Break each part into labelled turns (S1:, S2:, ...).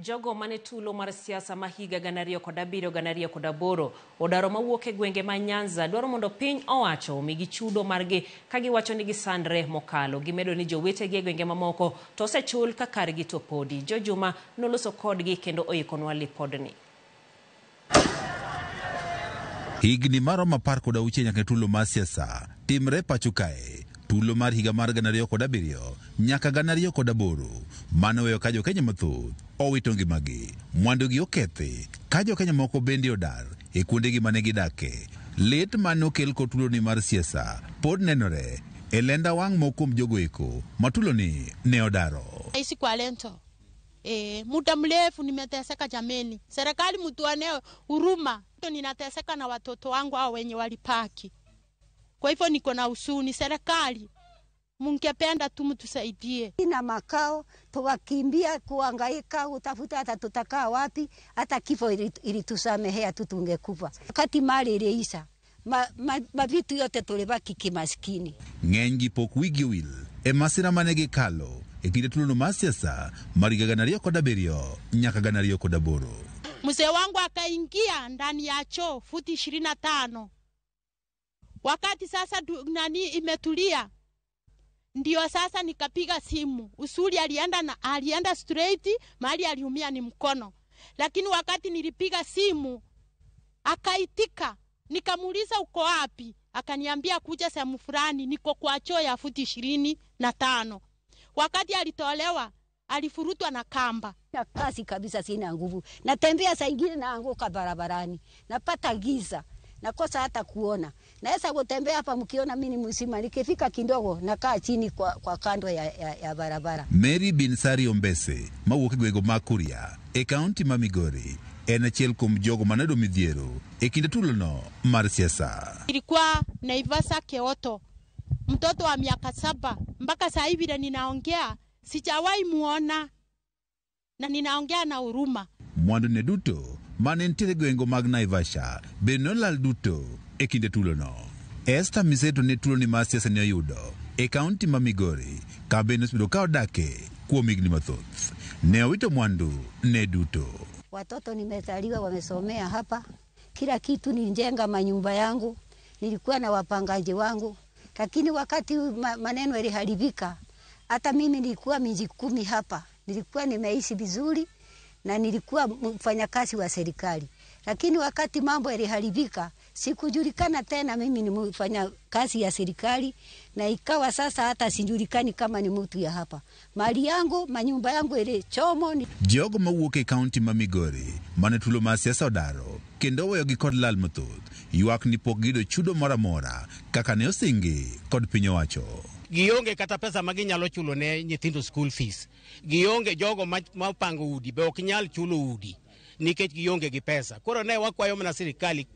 S1: Jogo mane tulo mar siasa mahiga ganario kod abiriyo ganario kod aboro odaro mawuok e gwenge ma Nyanza dwaro mondo piny owacho omigi chudo margi ka giwacho ni gisandre mokalo. Gimedo ni jowetegi e gwenge mamoko to osechul ka kargi to podi. Jo Juma noloso kodgi kendo oikonwa lipodni.
S2: Higni maromo 16 nyaka tulo mar siasa timre pacho kae. Tulo mar higa mar ganario kod abiriyo nyaka ganario kod aboro manoweyo ka jokenya mathoth owito ngimagi, mwandugi okethi, ka jokenya moko bende odar e kuondegi mane gidake. Lit manokel kod tuloni mar siasa pod nenore e lenda wang' mokum jogo eko matuloni ne odaro.
S3: Isi kwa lento. Muda mrefu nimeteseka jameni. Serikali mtuone huruma. Ninateseka na watoto wangu hao wenye walipaki. Kwa hivyo niko na huzuni. Serikali mungependa tu mtusaidie.
S4: Ina makao tukakimbia kuhangaika utafuta hata tutakaa wapi, hata kifo ilitusamehea tu tungekufa. Wakati mali iliisha mavitu yote tulibaki kimaskini.
S2: Ng'eny pok wigi wil e masira manegi kalo e kinde tulo mar siasa mariga ganario kod abiriyo nyaka ganario kod aboro.
S3: Mzee wangu akaingia ndani ya choo futi 25. Wakati sasa imetulia, ndio sasa nikapiga simu. Usuli alienda straight, mahali aliumia ni mkono. Lakini wakati nilipiga simu, akaitika. Nikamuuliza uko wapi? Akaniambia kuja sehemu fulani, niko kwa choo ya futi 25. Wakati alitolewa, alifurutwa na kamba.
S4: Na kasi kabisa sina nguvu. Natembea saa ingine naanguka barabarani. Napata giza. Nakosa hata kuona. Naweza kutembea hapa mkiona mimi mzima, nikifika kidogo nakaa chini kwa kando ya barabara.
S2: Mary Binsari Ombese mawuok e gwego ma Kuria e kaunti ma Migori en achiel kuom jogo manedo midhiero e kinde tulono mar siasa.
S3: Ilikuwa Naivasha Keoto, mtoto wa miaka 7. Mpaka sasa hivi ninaongea sijawahi muona na ninaongea na huruma.
S2: Mwandu ne duto mane ntiere gwengo mag Naivasha benolal duto e kinde tulono. Esther Miseto ne tuloni mar siasa ne oyudo e kaunti ma Migori ka bende osebedo ka odake kuom higni mathoth. Ne owito mwandu ne duto.
S4: Watoto nimezaliwa wamesomea hapa. Kila kitu nilijenga manyumba yangu. Nilikuwa na wapangaji wangu. Lakini wakati maneno yaliharibika, hata mimi nilikuwa miji 10 hapa. Nilikuwa nimeishi vizuri na nilikuwa mfanyakazi wa serikali. Lakini wakati mambo yaliharibika, sikujulikana tena mimi ni mfanya kazi ya serikali, na ikawa sasa hata sijulikani kama ni mtu ya hapa. Mali yangu, manyumba yangu ile chomo ni
S2: jogo mawuok e kaunti ma Migori mane tulo mar siasa odaro kendo weyo gi kod lal mathoth ywak ni pok gido chudo mora mora kaka ne osingi kod piny owacho.
S5: Gionge kata pesa maginyalo chulo ne nyithindo school fees. Gionge jogo mapango udi be ok nyal chulo udi nikech gionge gi pesa. Koro ne wakwayo mana sirikali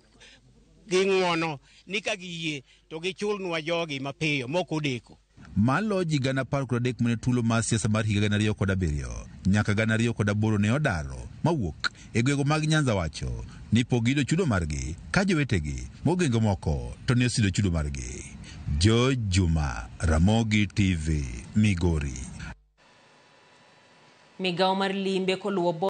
S5: ging'wono ni ka giyie to gichulnwa jogi mapiyo moko deko.
S2: Malo ji 13 mane tulo mar siasa mar higa ganario kod abiriyo nyaka ganario kod aboro ne odaro mawuok e gwego mag Nyanza wacho ni pogido chudo margi ka jowetegi mogenge moko to ne osido chudo margi. Jo Juma, Ramogi TV, Migori.
S1: Migao mar limbe koluwo